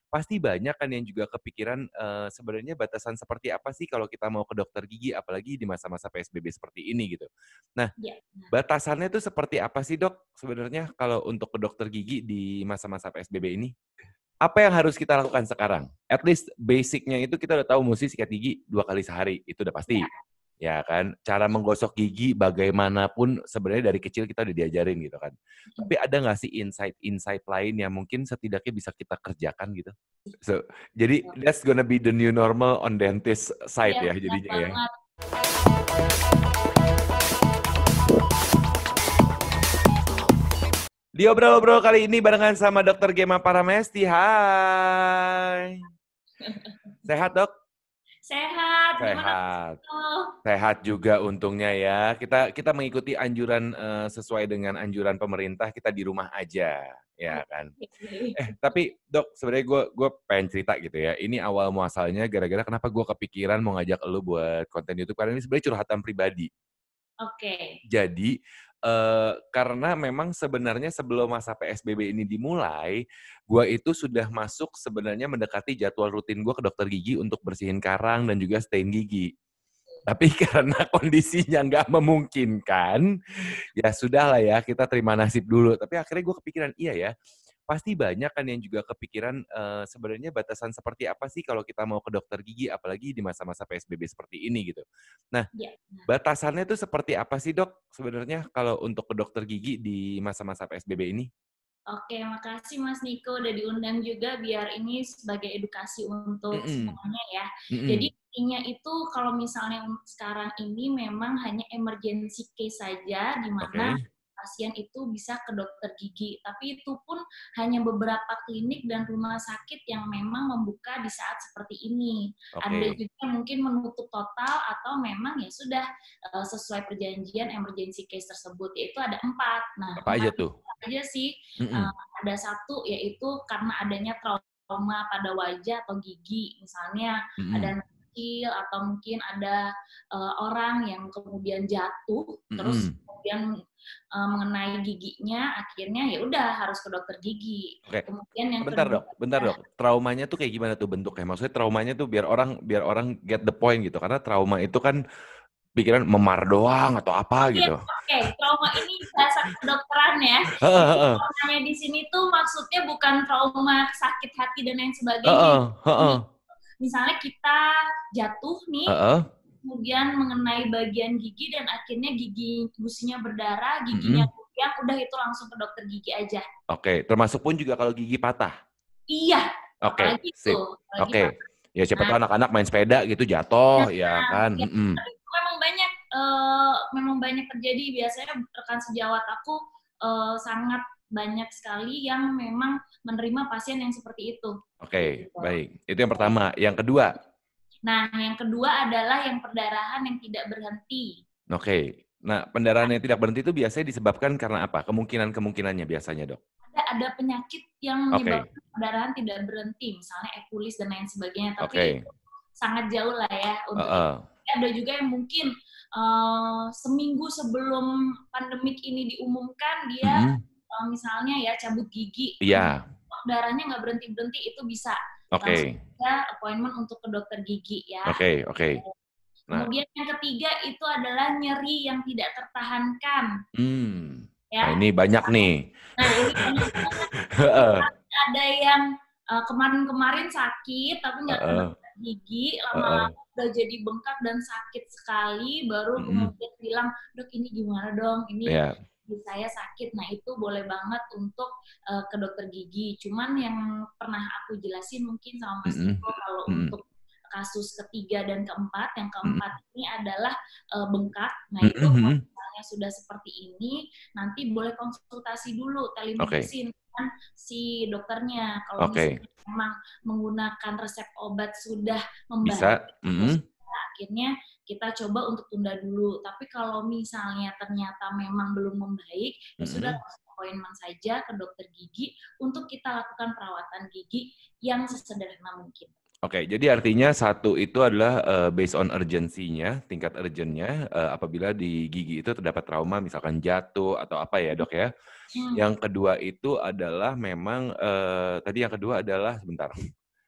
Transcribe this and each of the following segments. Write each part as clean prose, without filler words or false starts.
pasti banyak kan yang juga kepikiran, sebenarnya batasan seperti apa sih kalau kita mau ke dokter gigi, apalagi di masa-masa PSBB seperti ini gitu. Nah, Iya, benar. batasannya tuh seperti apa sih Dok, sebenarnya kalau untuk ke dokter gigi di masa-masa PSBB ini? Apa yang harus kita lakukan sekarang? At least basic-nya itu kita udah tahu musti sikat gigi 2 kali sehari, itu udah Iya, pasti, ya kan? Cara menggosok gigi bagaimanapun sebenarnya dari kecil kita udah diajarin gitu kan. mhm. Tapi ada nggak sih insight-insight lain yang mungkin setidaknya bisa kita kerjakan gitu? So, jadi that's gonna be the new normal on dentist side Iya, ya benar jadinya ya? banget. Di obrol-obrol kali ini barengan sama Dokter Gema Paramesti, hai. Sehat Dok? Sehat, gimana Mas Sehat. Vito? Sehat juga untungnya ya. Kita mengikuti anjuran, sesuai dengan anjuran pemerintah, kita di rumah aja, ya kan. Oke. Tapi Dok, sebenarnya gue pengen cerita gitu ya, ini awal muasalnya gara-gara kenapa gue kepikiran mau ngajak elu buat konten YouTube, karena ini sebenarnya curhatan pribadi. Oke. Jadi, karena memang sebenarnya sebelum masa PSBB ini dimulai, gue itu sudah masuk sebenarnya mendekati jadwal rutin gue ke dokter gigi untuk bersihin karang dan juga stain gigi. Tapi karena kondisinya nggak memungkinkan, ya sudahlah ya kita terima nasib dulu. Tapi akhirnya gue kepikiran, iya ya, pasti banyak kan yang juga kepikiran, sebenarnya batasan seperti apa sih kalau kita mau ke dokter gigi, apalagi di masa-masa PSBB seperti ini gitu. Nah, Iya, benar. batasannya tuh seperti apa sih Dok, sebenarnya kalau untuk ke dokter gigi di masa-masa PSBB ini? Oke, makasih Mas Niko udah diundang juga biar ini sebagai edukasi untuk Mhm, semuanya ya. Jadi mhm, intinya itu kalau misalnya sekarang ini memang hanya emergency case saja di mana oke pasien itu bisa ke dokter gigi. Tapi itu pun hanya beberapa klinik dan rumah sakit yang memang membuka di saat seperti ini. Ada oke. juga mungkin menutup total atau memang ya sudah sesuai perjanjian emergency case tersebut, yaitu ada 4. Nah, Apa 4 aja tuh? aja sih. Mhm, Ada satu yaitu karena adanya trauma pada wajah atau gigi, misalnya mhm, ada anak kecil atau mungkin ada orang yang kemudian jatuh terus mhm. kemudian mengenai giginya, akhirnya ya udah harus ke dokter gigi. Oke. Kemudian yang Bentar kedua Dok, bentar Dok. Traumanya tuh kayak gimana tuh bentuknya? Maksudnya traumanya tuh biar orang get the point gitu, karena trauma itu kan pikiran memar doang atau apa iya, gitu. oke, trauma ini bahasa kedokteran ya. Heeh Jadi heeh. traumanya di sini tuh maksudnya bukan trauma sakit hati dan lain sebagainya. Heeh Ini heeh. misalnya kita jatuh nih, Heeh. kemudian mengenai bagian gigi dan akhirnya gigi gusinya berdarah, giginya Mhm. goyang, udah itu langsung ke dokter gigi aja. Oke, termasuk pun juga kalau gigi patah? Iya, Oke, apalagi itu, sip. apalagi Pak. Oke. Ya siapa Nah, tahu anak-anak main sepeda gitu jatuh, ya nah, kan? ya, Mhm. itu memang banyak terjadi. Biasanya rekan sejawat aku sangat banyak sekali yang memang menerima pasien yang seperti itu. Oke, Gitu. baik. Itu yang pertama. Yang kedua? Nah, yang kedua adalah yang perdarahan yang tidak berhenti. Oke. Nah, pendarahan yang tidak berhenti itu biasanya disebabkan karena apa? Kemungkinan-kemungkinannya biasanya, Dok? Ada penyakit yang Oke. menyebabkan perdarahan tidak berhenti, misalnya epulis dan lain sebagainya, tapi itu Oke. sangat jauh lah ya untuk itu. Heeh. Ada juga yang mungkin seminggu sebelum pandemik ini diumumkan dia Mhm. misalnya ya cabut gigi, kemudian Iya. darahnya nggak berhenti-berhenti, itu bisa langsung Oke. saja appointment untuk ke dokter gigi ya. Oke oke. Nah, Kemudian yang ketiga itu adalah nyeri yang tidak tertahankan nah ya. ini banyak nih. Nah, ini banyak banget. Heeh. Ada yang kemarin-kemarin sakit tapi nggak ke Heeh dokter gigi, heeh. lama-lama udah jadi bengkak dan sakit sekali, baru Mhm. kemudian bilang, "Dok, ini gimana dong? Ini Iya. gigi saya sakit." Nah, itu boleh banget untuk ke dokter gigi. Cuman yang pernah aku jelasin mungkin sama Mas Mhm. Niko, kalau Mhm. untuk kasus ketiga dan keempat, yang Mhm. keempat ini adalah bengkak. Nah, Mhm itu kalau mhm. misalnya sudah seperti ini, nanti boleh konsultasi dulu Oke telemedicine dengan si dokternya. Kalau oke. misalnya memang menggunakan resep obat sudah membaik, Bisa. ya Mhm. sudah, akhirnya kita coba untuk tunda dulu. Tapi kalau misalnya ternyata memang belum membaik, ya sudah Mhm. langsung appointment saja ke dokter gigi untuk kita lakukan perawatan gigi yang sesederhana mungkin. Oke, jadi artinya satu itu adalah based on urgency-nya, tingkat urgent-nya, apabila di gigi itu terdapat trauma, misalkan jatuh atau apa ya dok ya. Hmm. Yang kedua itu adalah memang, tadi yang kedua adalah, sebentar,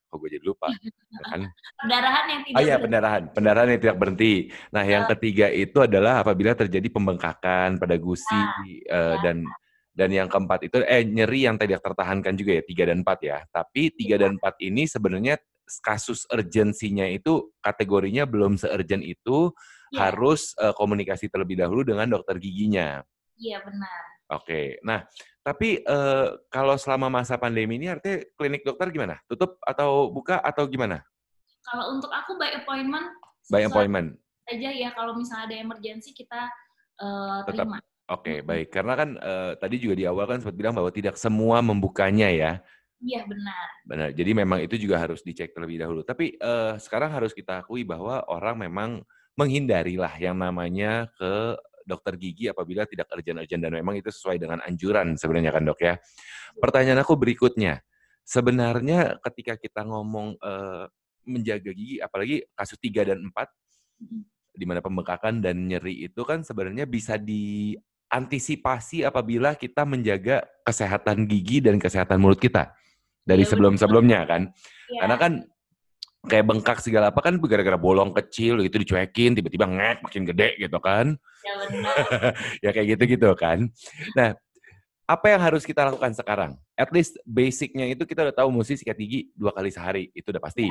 kok gue jadi lupa, ya kan? Pendarahan yang Oh tidak iya, berhenti. pendarahan yang tidak berhenti. Nah, yang ketiga itu adalah apabila terjadi pembengkakan pada gusi, Ya, dan yang keempat itu nyeri yang tidak tertahankan juga ya, 3 dan 4 ya. Tapi 3 ya, dan 4 ini sebenarnya kasus urgensinya itu kategorinya belum se-urgent itu, ya, harus komunikasi terlebih dahulu dengan dokter giginya. iya benar. Oke. Nah, tapi kalau selama masa pandemi ini artinya klinik dokter gimana? Tutup atau buka atau gimana? Kalau untuk aku by appointment By sesuai appointment? aja ya, kalau misalnya ada emergensi kita Tetap. terima. Oke, Mm-mm. baik. Karena kan tadi juga di awal kan sempat bilang bahwa tidak semua membukanya ya. Iya benar. Benar. Jadi memang itu juga harus dicek terlebih dahulu. Tapi sekarang harus kita akui bahwa orang memang menghindarilah yang namanya ke dokter gigi apabila tidak urgent-urgent dan memang itu sesuai dengan anjuran sebenarnya kan dok ya. Pertanyaan aku berikutnya, sebenarnya ketika kita ngomong menjaga gigi, apalagi kasus 3 dan 4, Mm-mm. di mana pembengkakan dan nyeri itu kan sebenarnya bisa diantisipasi apabila kita menjaga kesehatan gigi dan kesehatan mulut kita dari Iya benar. sebelum-sebelumnya kan. Karena Iya, kan kayak bengkak segala apa kan gara-gara bolong kecil gitu dicuekin, tiba-tiba ngek makin gede gitu kan. ya benar. Ya kayak gitu-gitu kan. Nah, apa yang harus kita lakukan sekarang? At least basic-nya itu kita udah tahu mesti sikat gigi 2 kali sehari, itu udah Ya. pasti.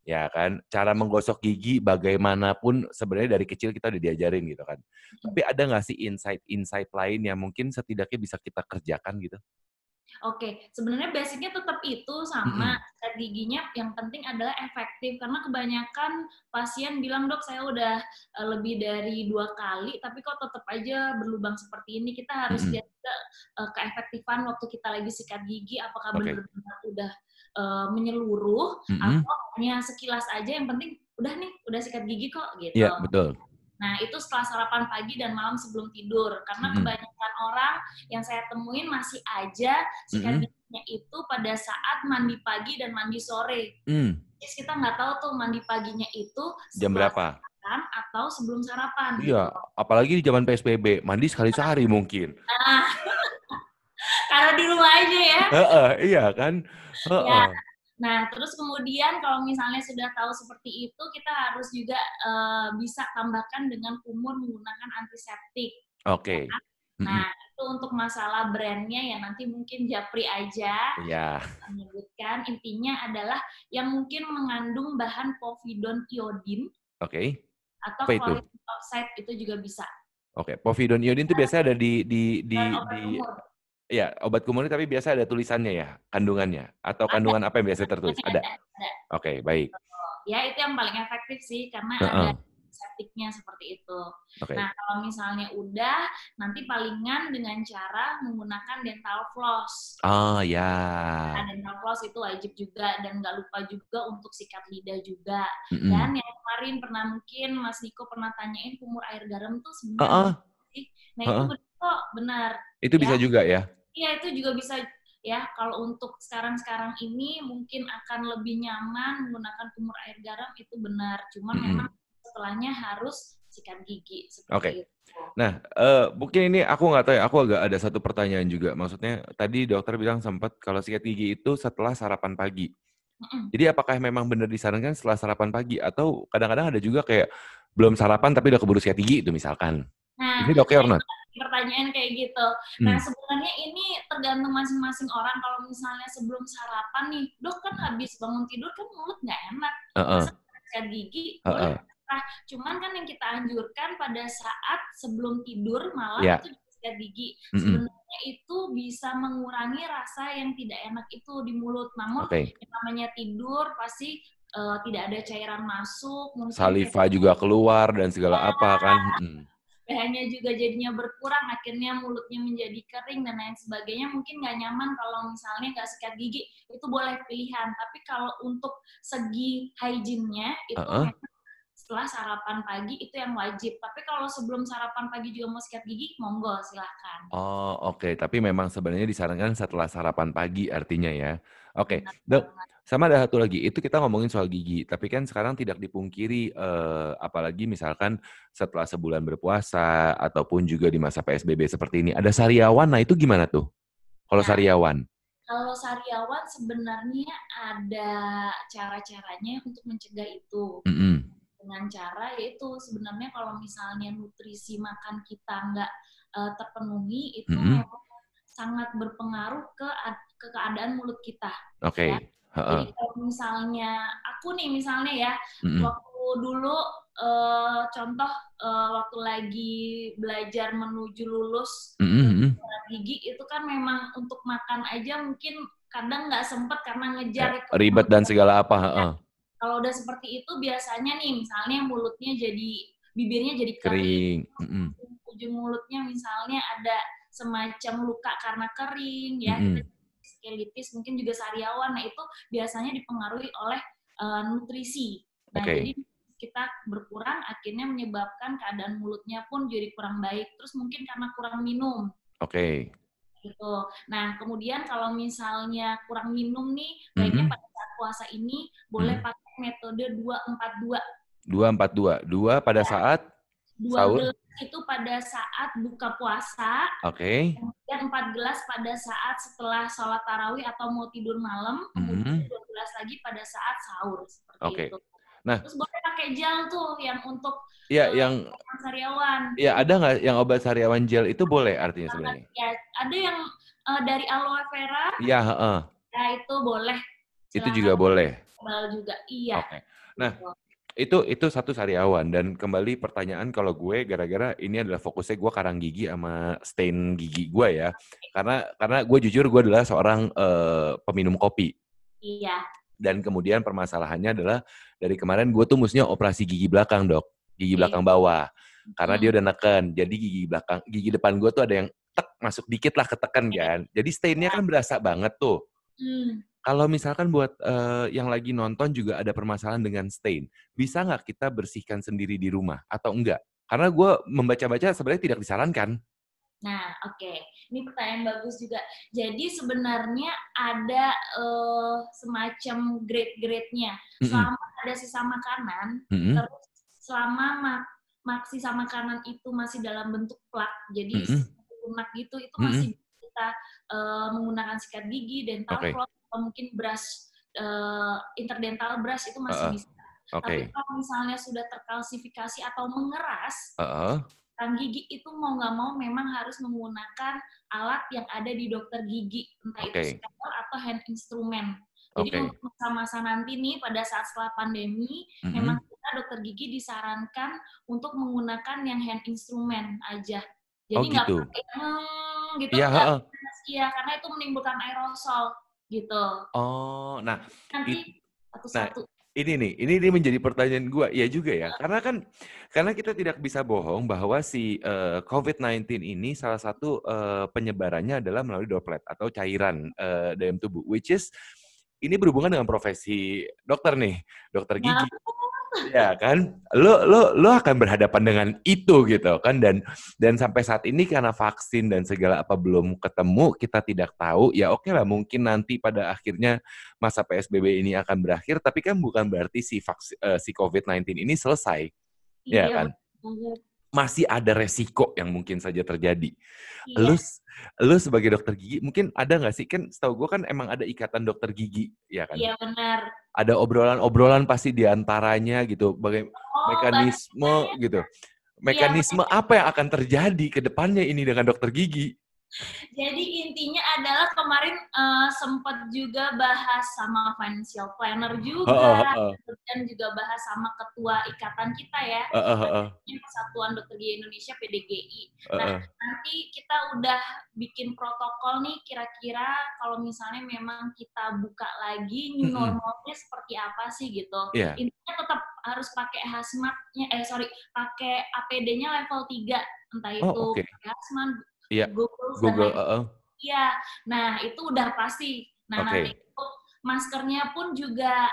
Ya kan, cara menggosok gigi bagaimanapun sebenarnya dari kecil kita udah diajarin gitu kan. Tapi ada nggak sih insight-insight lain yang mungkin setidaknya bisa kita kerjakan gitu? Oke, sebenarnya basicnya tetap itu sama Mhm, sikat giginya. Yang penting adalah efektif karena kebanyakan pasien bilang dok saya udah lebih dari 2 kali, tapi kok tetap aja berlubang seperti ini. Kita harus mhm, lihat juga keefektifan waktu kita lagi sikat gigi, apakah oke, benar-benar udah menyeluruh mhm, atau hanya sekilas aja. Yang penting udah nih, udah sikat gigi kok iya gitu. betul, Nah, itu setelah sarapan pagi dan malam sebelum tidur. Karena mhm, kebanyakan orang yang saya temuin masih aja sikat mhm, giginya itu pada saat mandi pagi dan mandi sore. mmm, Jadi kita nggak tahu tuh mandi paginya itu jam setelah berapa? sarapan atau sebelum sarapan Iya, gitu. apalagi di zaman PSBB, mandi sekali sehari mungkin. Nah, karena di rumah aja ya. Heeh, iya kan? Ya. Heeh, Nah, terus kemudian kalau misalnya sudah tahu seperti itu, kita harus juga bisa tambahkan dengan kumur menggunakan antiseptik. Ya. oke, mhm, Nah, itu untuk masalah brandnya ya nanti mungkin Japri aja iya, menyebutkan. Intinya adalah yang mungkin mengandung bahan povidone iodin oke, atau apa itu? chlorine oxide itu juga bisa. Oke, povidone iodin itu biasanya ada Dan obat kumur. ya, obat kumur tapi biasa ada tulisannya ya, kandungannya? Atau Ada, kandungan apa yang biasa tertulis? Ada? ada. Oke, baik. Ya itu yang paling efektif sih karena ada Heeh, septiknya seperti itu. oke. Nah kalau misalnya udah, nanti palingan dengan cara menggunakan dental floss. Oh, ya. Nah, dental floss itu wajib juga dan nggak lupa juga untuk sikat lidah juga. Mhm. Dan yang kemarin pernah mungkin Mas Niko pernah tanyain kumur air garam tuh sebenarnya Heeh, benar sih. Nah itu heeh. benar kok, benar Itu ya. bisa juga ya? Iya, itu juga bisa ya. Kalau untuk sekarang-sekarang ini mungkin akan lebih nyaman menggunakan kumur air garam itu benar. Cuman memang Mhm. setelahnya harus sikat gigi Oke. seperti itu. Nah, mungkin ini aku nggak tahu ya, aku agak ada satu pertanyaan juga. Maksudnya tadi dokter bilang sempat kalau sikat gigi itu setelah sarapan pagi. Mm-mm. Jadi apakah memang benar disarankan setelah sarapan pagi? Atau kadang-kadang ada juga kayak belum sarapan tapi udah keburu sikat gigi itu misalkan. Nah, Is it okay nah or itu not? pertanyaan kayak gitu. Nah, Mmm, sebenarnya ini tergantung masing-masing orang. Kalau misalnya sebelum sarapan nih, dok kan mhm. habis bangun tidur kan mulut nggak enak. Heeh, Masa sikat gigi boleh heeh. nah, cuman kan yang kita anjurkan pada saat sebelum tidur malam Iya, itu juga sikat gigi. mhm. Sebenarnya itu bisa mengurangi rasa yang tidak enak itu di mulut. Namun Oke. yang namanya tidur pasti tidak ada cairan masuk, mungkin Saliva juga keluar dan segala apa kan, mhm. pH-nya juga jadinya berkurang, akhirnya mulutnya menjadi kering dan lain sebagainya, mungkin nggak nyaman kalau misalnya nggak sikat gigi, itu boleh pilihan. Tapi kalau untuk segi hygiene-nya, itu Heeh. memang setelah sarapan pagi itu yang wajib. Tapi kalau sebelum sarapan pagi juga mau sikat gigi, monggo silahkan. Oh, oke. Tapi memang sebenarnya disarankan setelah sarapan pagi artinya ya. Oke, Benar Dok, banget. Sama ada satu lagi, itu kita ngomongin soal gigi, tapi kan sekarang tidak dipungkiri, apalagi misalkan setelah sebulan berpuasa, ataupun juga di masa PSBB seperti ini, ada sariawan, nah itu gimana tuh? Kalau Nah, sariawan? kalau sariawan sebenarnya ada cara-caranya untuk mencegah itu. Mhm. Dengan cara yaitu sebenarnya kalau misalnya nutrisi makan kita nggak terpenuhi, itu Mhm. memang sangat berpengaruh ke keadaan mulut kita, ya. Oke. Heeh. Jadi kalau misalnya aku nih misalnya ya, Mhm. waktu dulu contoh waktu lagi belajar menuju lulus Mhm mhm. kedokteran gigi itu kan memang untuk makan aja mungkin kadang nggak sempet karena Ya, ngejar itu ribet dan segala apa, ya. heeh. Kalau udah seperti itu biasanya nih misalnya mulutnya jadi bibirnya jadi kering, Kering. terus Mhm. ujung mulutnya misalnya ada semacam luka karena kering ya, kita Mhm. skelitis mungkin juga sariawan. Nah, itu biasanya dipengaruhi oleh nutrisi. Nah, jadi Oke. kita berkurang akhirnya menyebabkan keadaan mulutnya pun jadi kurang baik. Terus mungkin karena kurang minum Oke. gitu. Nah, kemudian kalau misalnya kurang minum nih, baiknya Mhm. pada saat puasa ini boleh Mhm. pakai metode 2-4-2. 2-4-2. 2 pada Ya, saat 2 sahur? gelas itu pada saat buka puasa, Oke. kemudian 4 gelas pada saat setelah sholat tarawih atau mau tidur malam, kemudian Mhm. 2 gelas lagi pada saat sahur, seperti Oke. itu. Nah, Terus boleh pakai gel tuh yang untuk iya yang sariawan. ya Jadi ada nggak yang obat sariawan gel itu boleh artinya banget sebenarnya? ya, ada yang dari aloe vera, Iya, heeh. ya itu boleh. Itu Silakan juga boleh? juga. Iya, Oke. Nah, gitu. itu satu sariawan dan kembali pertanyaan kalau gue gara-gara ini adalah fokusnya gue karang gigi sama stain gigi gue ya. Karena gue jujur gue adalah seorang, peminum kopi Iya. dan kemudian permasalahannya adalah dari kemarin gue tuh mestinya operasi gigi belakang, Dok, gigi Oke. belakang bawah. Karena dia Hmm. udah neken, jadi gigi depan gue tuh ada yang masuk dikit lah keteken Oke. kan. Jadi stain-nya Ya. kan berasa banget tuh. Hmm. Kalau misalkan buat, yang lagi nonton juga ada permasalahan dengan stain, bisa nggak kita bersihkan sendiri di rumah atau enggak? Karena gue membaca-baca sebenarnya tidak disarankan. Nah, oke. Ini pertanyaan bagus juga. Jadi sebenarnya ada semacam grade-grade-nya. Mhm. Selama ada sisa makanan, Mhm. terus selama sisa makanan itu masih dalam bentuk plak, jadi Mhm. lunak gitu, itu masih Mhm. bisa kita menggunakan sikat gigi, dental Oke. floss, atau mungkin brush interdental brush itu masih Heeh. bisa. Tapi Oke. kalau misalnya sudah terkalsifikasi atau mengeras, Heeh. Kang gigi itu mau nggak mau memang harus menggunakan alat yang ada di dokter gigi, entah itu Oke. scaler atau hand instrument. Jadi Oke. untuk masa-masa nanti nih pada saat setelah pandemi, memang Mhm. kita dokter gigi disarankan untuk menggunakan yang hand instrument aja. Oh Jadi nggak gitu? pakai gitu Iya, enggak, heeh. iya karena itu menimbulkan aerosol gitu. Oh, nah Nanti it nah satu-satu. ini menjadi pertanyaan gua, iya juga ya, karena kita tidak bisa bohong bahwa si, COVID-19 ini salah satu, penyebarannya adalah melalui droplet atau cairan, dalam tubuh, which is ini berhubungan dengan profesi dokter nih, dokter Nah, gigi. Iya kan? Lu akan berhadapan dengan itu gitu kan dan sampai saat ini karena vaksin dan segala apa belum ketemu, kita tidak tahu, ya oke lah mungkin nanti pada akhirnya masa PSBB ini akan berakhir, tapi kan bukan berarti si COVID-19 ini selesai, ya iya kan? betul banget. Masih ada resiko yang mungkin saja terjadi. Iya, Lu lu sebagai dokter gigi mungkin ada nggak sih, kan setahu gue kan emang ada ikatan dokter gigi, ya kan? iya benar. Ada obrolan-obrolan pasti di antaranya gitu, Oh, banyak mekanisme gitu. iya Mekanisme benar. apa yang akan terjadi ke depannya ini dengan dokter gigi? Jadi intinya adalah kemarin sempat juga bahas sama financial planner Heeh juga, heeh. dan juga bahas sama ketua ikatan kita ya, Heeh heeh. PDGI, Persatuan Dokter Gigi Indonesia PDGI. Nah, Heeh. nanti kita udah bikin protokol nih kira-kira kalau misalnya memang kita buka lagi new Mhm. normalnya seperti apa sih gitu. Iya. Intinya tetap harus pakai pakai APD-nya level 3, entah Oh, itu oke. pakai hazmat, Iya. Google dan Google, lain. heeh. Iya, nah itu udah pasti. Nah nanti Oke. untuk maskernya pun juga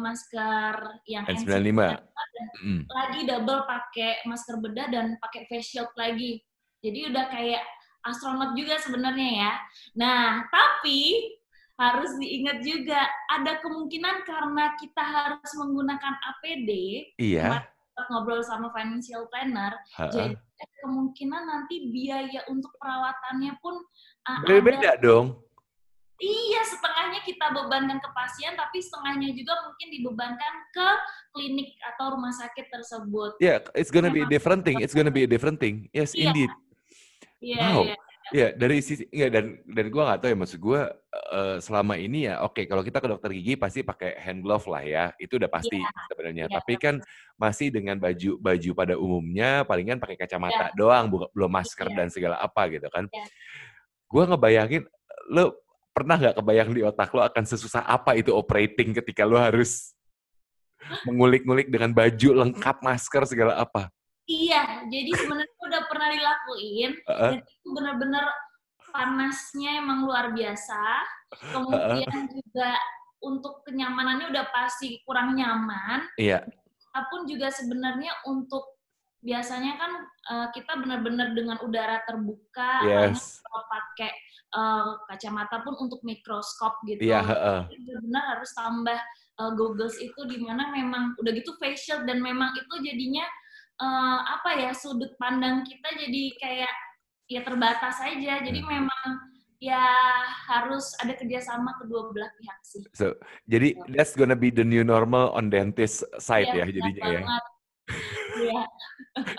masker yang N95. N95 dan Mhm. lagi double pakai masker bedah dan pakai face shield lagi. Jadi udah kayak astronot juga sebenarnya ya. Nah, tapi harus diingat juga, ada kemungkinan karena kita harus menggunakan APD, kemarin Iya, sempat ngobrol sama financial planner, heeh. jadi kemungkinan nanti biaya untuk perawatannya pun ada. Beda dong. Iya, setengahnya kita bebankan ke pasien, tapi setengahnya juga mungkin dibebankan ke klinik atau rumah sakit tersebut. Yeah, it's Itu gonna be a memang different thing. It's gonna be a different thing. Yes, iya, indeed. iya, iya. Wow. Ya, dari sisi ya dan gue nggak tahu ya, maksud gue selama ini ya oke, kalau kita ke dokter gigi pasti pakai hand glove lah ya, itu udah Iya, pasti sebenarnya. iya, Tapi kan masih dengan baju baju pada umumnya, palingan pakai iya, kacamata doang, belum masker iya, dan segala apa gitu kan. iya. Gue ngebayangin, lo pernah nggak kebayang di otak lo akan sesusah apa itu operating ketika lo harus mengulik-ngulik dengan baju lengkap, masker segala apa? Iya, jadi sebenarnya udah pernah dilakuin Heeh, dan itu benar-benar panasnya emang luar biasa. heeh. Kemudian juga untuk kenyamanannya udah pasti kurang nyaman. Iya, Apun juga sebenarnya untuk biasanya kan kita benar-benar dengan udara terbuka, palingan yes. kalau pakai kacamata pun untuk mikroskop Iya, gitu. heeh. Benar-benar harus tambah goggles itu di mana memang udah gitu face shield dan memang itu jadinya apa ya, sudut pandang kita jadi kayak ya terbatas aja. Jadi Nah. memang ya harus ada kerjasama kedua belah pihak sih. So, jadi that's gonna be the new normal on dentist side Iya ya benar jadinya ya. banget. Iya.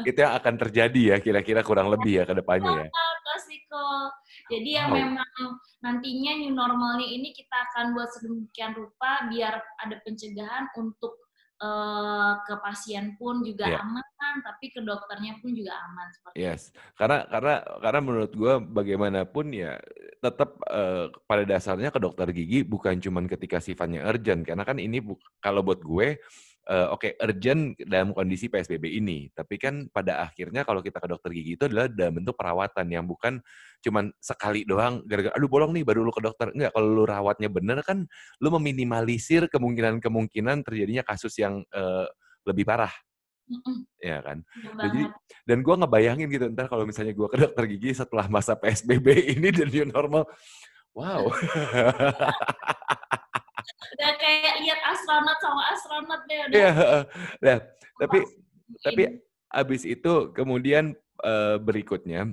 Itu yang akan terjadi ya kira-kira kurang lebih ya ke depannya ya. Banget, resiko. Jadi ya Wow. memang nantinya new normalnya ini kita akan buat sedemikian rupa biar ada pencegahan untuk ke pasien pun juga Iya. aman, tapi ke dokternya pun juga aman seperti itu. Yes. Karena menurut gue bagaimanapun ya tetap pada dasarnya ke dokter gigi bukan cuman ketika sifatnya urgent karena kan ini kalau buat gue oke urgent dalam kondisi PSBB ini, tapi kan pada akhirnya kalau kita ke dokter gigi itu adalah dalam bentuk perawatan yang bukan cuman sekali doang gara-gara aduh bolong nih baru lu ke dokter. Enggak, kalau lu rawatnya bener kan lu meminimalisir kemungkinan-kemungkinan terjadinya kasus yang lebih parah. Mhm, Ya kan? bener Dan jadi banget. dan gue ngebayangin gitu entar kalau misalnya gue ke dokter gigi setelah masa PSBB ini dan new normal, wow. Udah kayak lihat astronot sama astronot deh udah Iya, heeh. Nah, tapi vaksin. tapi abis itu kemudian, berikutnya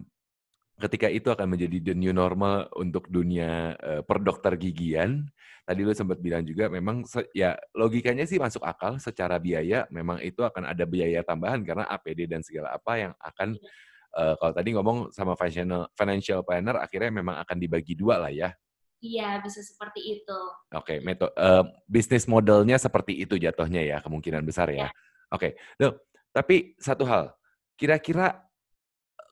ketika itu akan menjadi the new normal untuk dunia, perdokter gigian, tadi lu sempat bilang juga memang ya logikanya sih masuk akal secara biaya memang itu akan ada biaya tambahan karena APD dan segala apa yang akan, kalau tadi ngomong sama financial planner akhirnya memang akan dibagi 2 lah ya. Iya, bisa seperti itu. Oke, bisnis modelnya seperti itu jatuhnya ya, kemungkinan besar Ya, ya. Oke. Loh, tapi satu hal, kira-kira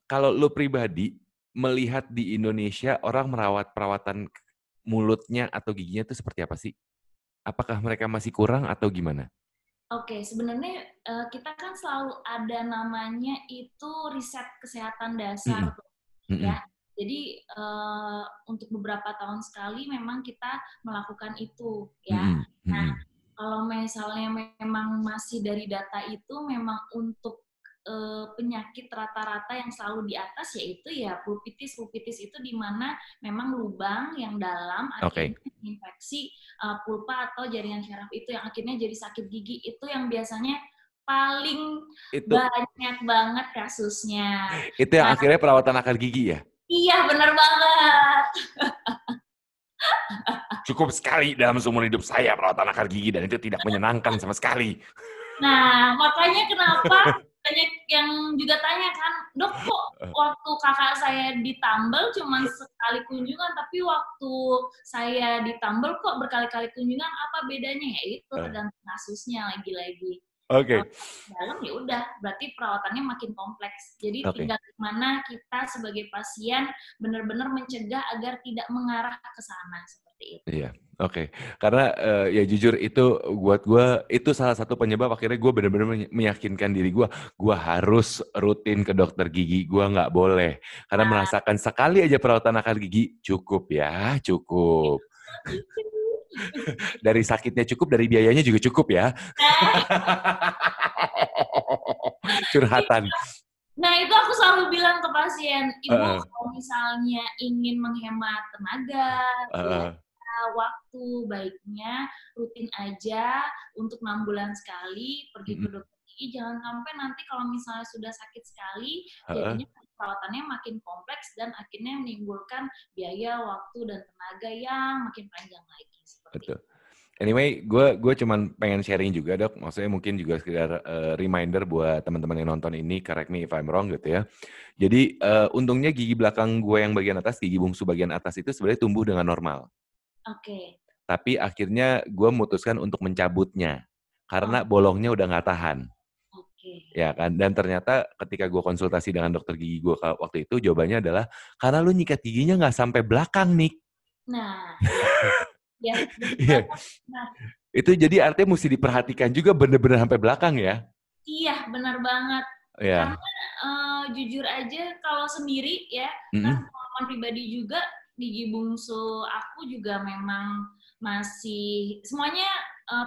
kalau lu pribadi melihat di Indonesia orang merawat perawatan mulutnya atau giginya itu seperti apa sih? Apakah mereka masih kurang atau gimana? oke, sebenarnya kita kan selalu ada namanya itu riset kesehatan dasar Mhm, tuh, mhm, ya. Jadi untuk beberapa tahun sekali memang kita melakukan itu, ya. mhm, Nah, mhm. kalau misalnya memang masih dari data itu memang untuk penyakit rata-rata yang selalu di atas yaitu ya pulpitis. Pulpitis itu di mana memang lubang yang dalam Oke, akhirnya infeksi pulpa atau jaringan syaraf itu yang akhirnya jadi sakit gigi itu yang biasanya paling itu banyak banget kasusnya. itu yang Nah, akhirnya perawatan akar gigi ya? iya bener banget. Cukup sekali dalam seumur hidup saya perawatan akar gigi dan itu tidak menyenangkan sama sekali. Nah, makanya kenapa banyak yang juga tanya kan, "Dok, kok waktu kakak saya ditambal cuman sekali kunjungan, tapi waktu saya ditambal kok berkali-kali kunjungan, apa bedanya?" Ya itu Eh, tergantung kasusnya lagi-lagi. Kalau Oke, dalam ya udah, berarti perawatannya makin kompleks. Jadi oke. tinggal gimana kita sebagai pasien benar-benar mencegah agar tidak mengarah ke sana, seperti itu. Iya, oke. Karena, ya jujur itu buat gue, itu salah satu penyebab akhirnya gue bener-bener meyakinkan diri gue harus rutin ke dokter gigi, gue nggak boleh. Karena Nah, merasakan sekali aja perawatan akar gigi, cukup ya, cukup. Dari sakitnya cukup, dari biayanya juga cukup ya. Curhatan. nah, itu aku selalu bilang ke pasien, "Ibu Heeh, kalau misalnya ingin menghemat tenaga, heeh. waktu baiknya rutin aja untuk 6 bulan sekali pergi ke Mhm. dokter gigi, jangan sampai nanti kalau misalnya sudah sakit sekali, Heeh. jadinya perawatannya makin kompleks dan akhirnya menimbulkan biaya, waktu, dan tenaga yang makin panjang lagi, seperti Betul. itu. Anyway, gue cuman pengen sharing juga, Dok. Maksudnya mungkin juga sekedar, reminder buat teman-teman yang nonton ini, correct me if I'm wrong gitu ya. Jadi, untungnya gigi belakang gue yang bagian atas, gigi bungsu bagian atas itu sebenarnya tumbuh dengan normal. Oke. Tapi akhirnya gue memutuskan untuk mencabutnya, karena Oh, bolongnya udah nggak tahan, oke. ya kan. Dan ternyata ketika gue konsultasi dengan dokter gigi gue waktu itu, jawabannya adalah, "Karena lu nyikat giginya nggak sampai belakang, Nik." Nah, iya. Iya, bener Iya, banget, benar. itu jadi artinya musti diperhatikan juga bener-bener sampai belakang ya. Iya, benar banget. Karena, Iya, jujur aja kalau sendiri ya, kan mhm, pengalaman pribadi juga, gigi bungsu aku juga memang masih semuanya,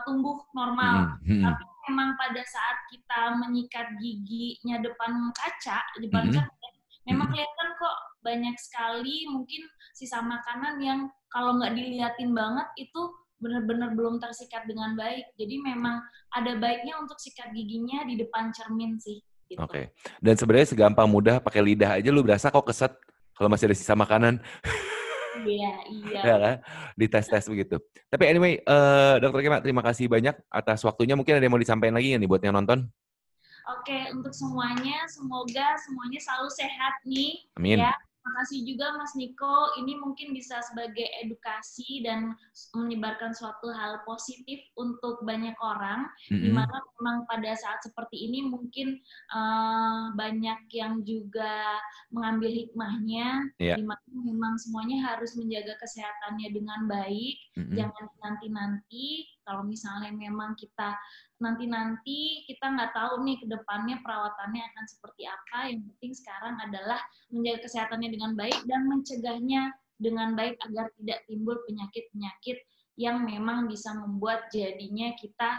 tumbuh normal. mhm, mhm, Tapi memang pada saat kita menyikat giginya depan kaca, depan mhm, cermin, memang mhm. kelihatan kok banyak sekali mungkin sisa makanan yang kalau nggak diliatin banget itu benar-benar belum tersikat dengan baik. Jadi memang ada baiknya untuk sikat giginya di depan cermin sih, gitu. Oke. Dan sebenarnya segampang mudah pakai lidah aja lu berasa kok keset kalau masih ada sisa makanan, Iya iya, ya kan? Dites-tes begitu. Tapi anyway, Dokter Kema terima kasih banyak atas waktunya. Mungkin ada yang mau disampaikan lagi nggak nih buat yang nonton? oke, untuk semuanya, semoga semuanya selalu sehat nih, ya. Amin. Makasih juga Mas Niko, ini mungkin bisa sebagai edukasi dan menyebarkan suatu hal positif untuk banyak orang, di Mhm, mana memang pada saat seperti ini mungkin banyak yang juga mengambil hikmahnya, iya, di mana memang semuanya harus menjaga kesehatannya dengan baik, mhm, jangan nanti-nanti kalau misalnya memang kita nanti-nanti kita nggak tahu nih ke depannya perawatannya akan seperti apa. Yang penting sekarang adalah menjaga kesehatannya dengan baik dan mencegahnya dengan baik agar tidak timbul penyakit-penyakit yang memang bisa membuat jadinya kita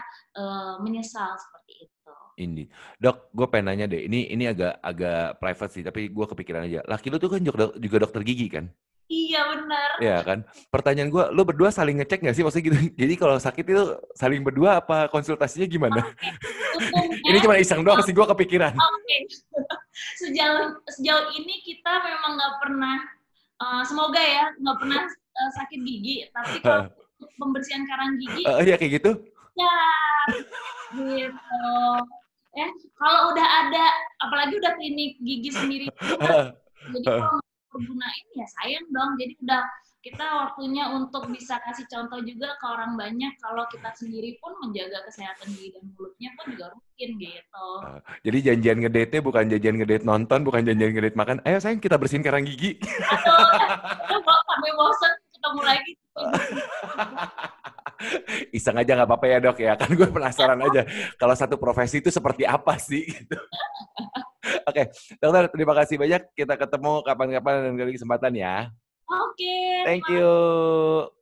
menyesal seperti itu. ini. Dok, gue pengen nanya deh, ini agak agak private sih, tapi gue kepikiran aja. Laki lu tuh kan juga dokter gigi kan? Iya benar. Iya kan? Pertanyaan gue, lu berdua saling ngecek nggak sih? Maksudnya gitu. Jadi kalau sakit itu saling berdua apa konsultasinya gimana? Oke, untungnya Ini cuma iseng doang sih, gue kepikiran. oke sejauh sejauh ini kita memang nggak pernah semoga ya nggak pernah sakit gigi. Tapi kalau untuk pembersihan karang gigi Iya kayak gitu? ya gitu. Ya, kalau udah ada, apalagi udah klinik gigi sendiri juga, jadi kalau nggak pergunain ya sayang dong. Jadi udah kita waktunya untuk bisa kasih contoh juga ke orang banyak kalau kita sendiri pun menjaga kesehatan gigi dan mulutnya pun juga rutin gitu. Jadi janjian ngedate-nya bukan janjian ngedate nonton, bukan janjian ngedate makan. Ayo sayang kita bersihin karang gigi. Aduh, aduh kok sampai bosan ketemu lagi sibuk Iseng aja nggak apa-apa ya dok ya. Kan gue penasaran aja. Kalau satu profesi itu seperti apa sih? Gitu. Oke, dokter terima kasih banyak. Kita ketemu kapan-kapan dan kali kesempatan ya. Oke, Thank terima you.